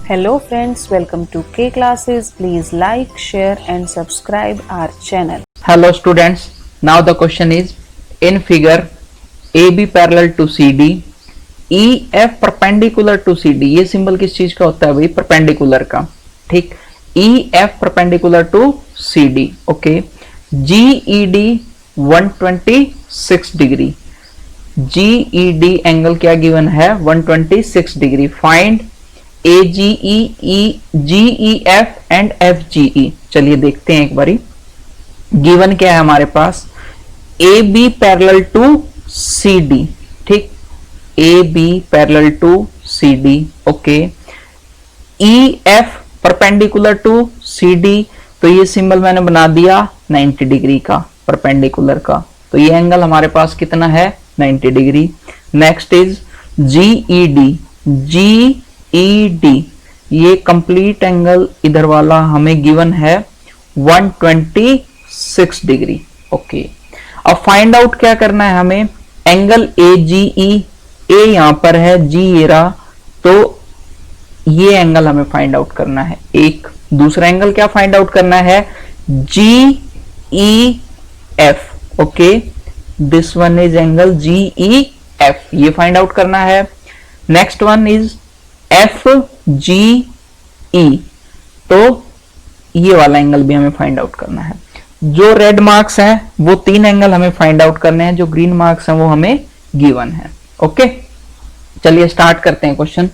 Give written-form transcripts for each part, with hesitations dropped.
Hello friends, welcome to K classes. Please like, share and subscribe our channel. Hello students, now the question is in figure AB parallel to CD, EF perpendicular to CD. ये symbol किस चीज का होता है भाई? Perpendicular का, ठीक। EF perpendicular to CD, okay. GED 126 degree, GED angle क्या गिवन है? 126 degree. Find AGE, GEF and FGE। चलिए देखते हैं एक बारी। गिवन क्या है हमारे पास? AB पैरेलल टू CD, ठीक। AB parallel to CD, okay. EF perpendicular to CD, तो ये सिंबल मैंने बना दिया 90 डिग्री का, परपेंडिकुलर का। तो ये एंगल हमारे पास कितना है? 90 degree. Next is GED, GED ये कंप्लीट एंगल इधर वाला हमें गिवन है 126 डिग्री, ओके। अब फाइंड आउट क्या करना है हमें? एंगल AGE, A यहां पर है, G ये रहा, तो ये एंगल हमें फाइंड आउट करना है। एक दूसरा एंगल क्या फाइंड आउट करना है? GEF, okay. This one is angle GEF, ये फाइंड आउट करना है। नेक्स्ट वन इज FGE, तो ये वाला एंगल भी हमें फाइंड आउट करना है। जो रेड मार्क्स है वो तीन एंगल हमें फाइंड आउट करने हैं, जो ग्रीन मार्क्स हैं वो हमें गिवन है, ओके। चलिए स्टार्ट करते हैं क्वेश्चन।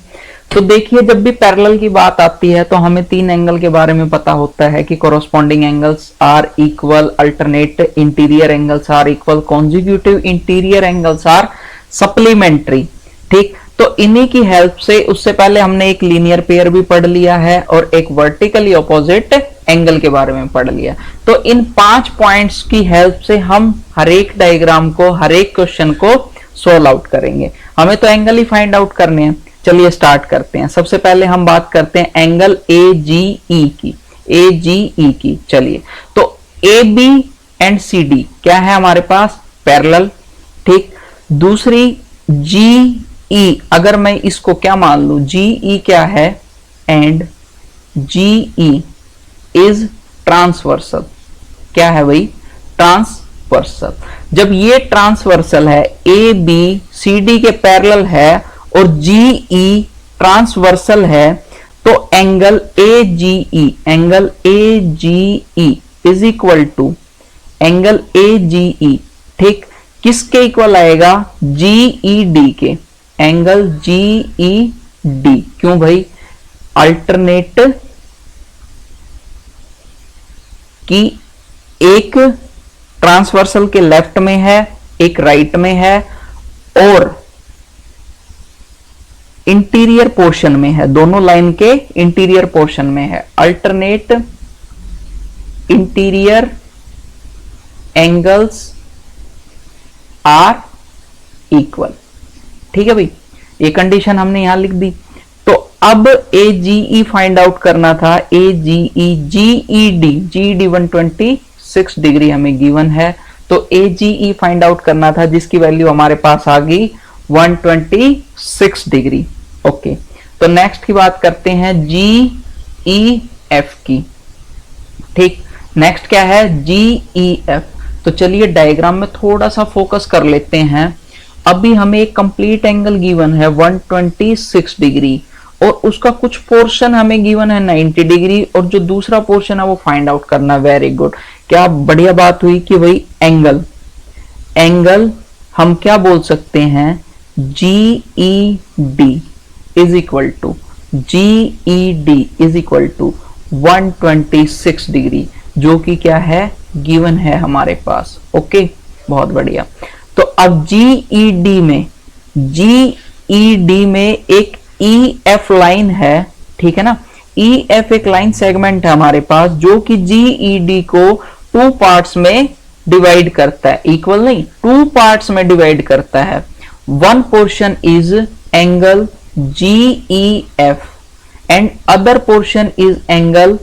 तो देखिए, जब भी पैरेलल की बात आती है तो हमें तीन एंगल के बारे में पता होता है कि corresponding angles are equal, alternate interior angles are equal, consecutive interior angles are supplementary, ठीक। तो इन्हीं की हेल्प से उससे पहले हमने एक लीनियर पेयर भी पढ़ लिया है और एक वर्टिकली ऑपोजिट एंगल के बारे में पढ़ लिया। तो इन 5 पॉइंट्स की हेल्प से हम हर एक डायग्राम को, हर एक क्वेश्चन को सोल्व आउट करेंगे। हमें तो एंगल ही फाइंड आउट करने हैं। चलिए स्टार्ट करते हैं। सबसे पहले हम बात करते हैं एंगल AGE की, AGE की। चलिए, तो AB एंड CD क्या है हमारे पास? पैरेलल, ठीक। दूसरी GE, अगर मैं इसको क्या मान लू? GE क्या है? And GE is transversal. क्या है भाई? ट्रांसवर्सल। जब ये ट्रांसवर्सल है, AB CD के पैरेलल है और GE ट्रांसवर्सल है, तो angle AGE, angle AGE is equal to, angle AGE, ठीक, किसके इक्वल आएगा? GED के, एंगल GED। क्यों भाई? अल्टरनेट की एक ट्रांसवर्सल के लेफ्ट में है, एक राइट में है और इंटीरियर पोर्शन में है, दोनों लाइन के इंटीरियर पोर्शन में है। Alternate interior angles are equal, ठीक है भाई। ये कंडीशन हमने यहां लिख दी। तो अब AGE फाइंड आउट करना था। AGE, GED 126 डिग्री हमें गिवन है, तो AGE फाइंड आउट करना था, जिसकी वैल्यू हमारे पास आ गई 126 डिग्री, ओके। तो नेक्स्ट की बात करते हैं GEF की, ठीक। नेक्स्ट क्या है? GEF। तो चलिए डायग्राम में थोड़ा सा फोकस कर लेते हैं। अभी हमें एक कंप्लीट एंगल गिवन है 126 डिग्री और उसका कुछ पोर्शन हमें गिवन है 90 डिग्री और जो दूसरा पोर्शन है वो फाइंड आउट करना। वेरी गुड, क्या बढ़िया बात हुई कि भाई एंगल हम क्या बोल सकते हैं? GED is equal to, GED is equal to 126 degree, जो कि क्या है? गिवन है हमारे पास, ओके। बहुत बढ़िया। तो अब GED में एक EF लाइन है, ठीक है ना। EF एक लाइन सेगमेंट है हमारे पास, जो कि GED को 2 पार्ट्स में डिवाइड करता है, इक्वल नहीं, 2 पार्ट्स में डिवाइड करता है। One portion is angle GEF and other portion is angle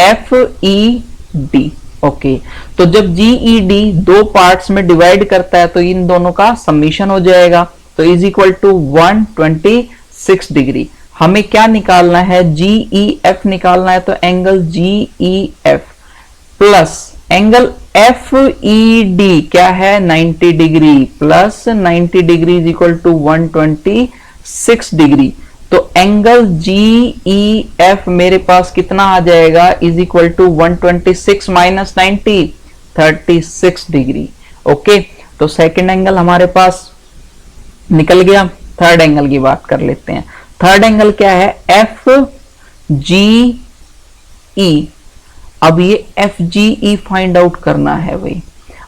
FED, okay. तो जब GED 2 पार्ट्स में डिवाइड करता है तो इन दोनों का समीशन हो जाएगा, तो इज इक्वल टू 126 डिग्री। हमें क्या निकालना है, GEF निकालना है। तो angle GEF plus angle FED क्या है, 90 degree plus 90 degree is equal to 126 degree. तो एंगल GEF मेरे पास कितना आ जाएगा, is equal to 126 minus 90, 36 degree. Okay, तो सेकंड एंगल हमारे पास निकल गया। थर्ड एंगल की बात कर लेते हैं। थर्ड एंगल क्या है, FGE। अब ये FGE फाइंड आउट करना है भाई।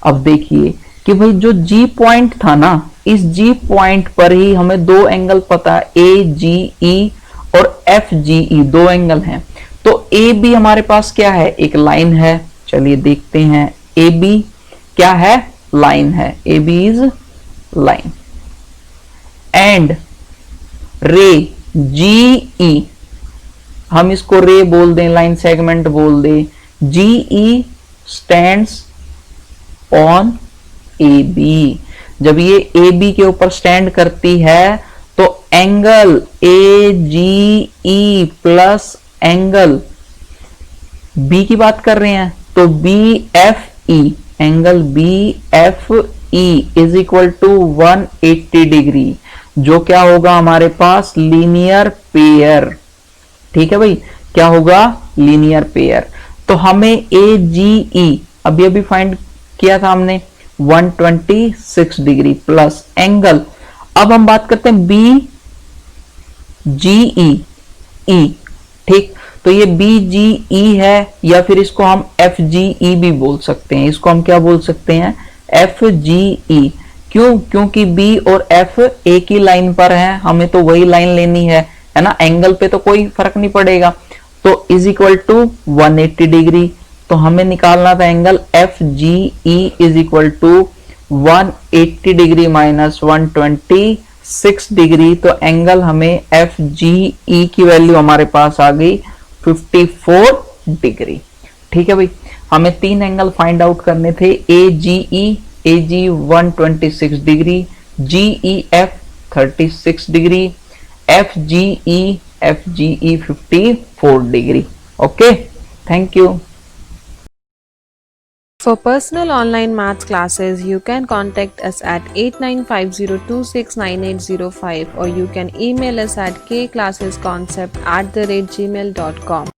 अब देखिए कि भाई जो G पॉइंट था ना, इस G पॉइंट पर ही हमें दो एंगल पता है, AGE और FGE, दो एंगल हैं। तो AB हमारे पास क्या है, एक लाइन है। चलिए देखते हैं, AB क्या है, लाइन है। AB इज लाइन एंड रे GE, हम इसको रे बोल दें, लाइन सेगमेंट बोल दें। GE stands on AB। जब ये AB के ऊपर स्टैंड करती है तो angle AGE plus angle B की बात कर रहे हैं, तो BFE, angle BFE is equal to 180 degree, जो क्या होगा हमारे पास, लीनियर पेयर। ठीक है भाई, क्या होगा, लीनियर पेयर। तो हमें AGE अभी अभी फाइंड किया था हमने, 126 डिग्री प्लस एंगल, अब हम बात करते हैं BGE। ठीक, तो ये BGE है, या फिर इसको हम FGE भी बोल सकते हैं। इसको हम क्या बोल सकते हैं, FGE। क्यों, क्योंकि B और F एक ही लाइन पर है, हमें तो वही लाइन लेनी है ना, एंगल पे तो कोई फर्क नहीं पड़ेगा। तो इज इक्वल टू 180 डिग्री। तो हमें निकालना था angle FGE is equal to 180 degree minus 126 degree. तो एंगल हमें FGE की वैल्यू हमारे पास आ गई 54 डिग्री। ठीक है भाई, हमें तीन एंगल फाइंड आउट करने थे, AG 126 degree, GEF 36 degree, FGE 54 degree. Okay, thank you. For personal online maths classes, you can contact us at 8950269805 or you can email us at kclassesconcept@gmail.com.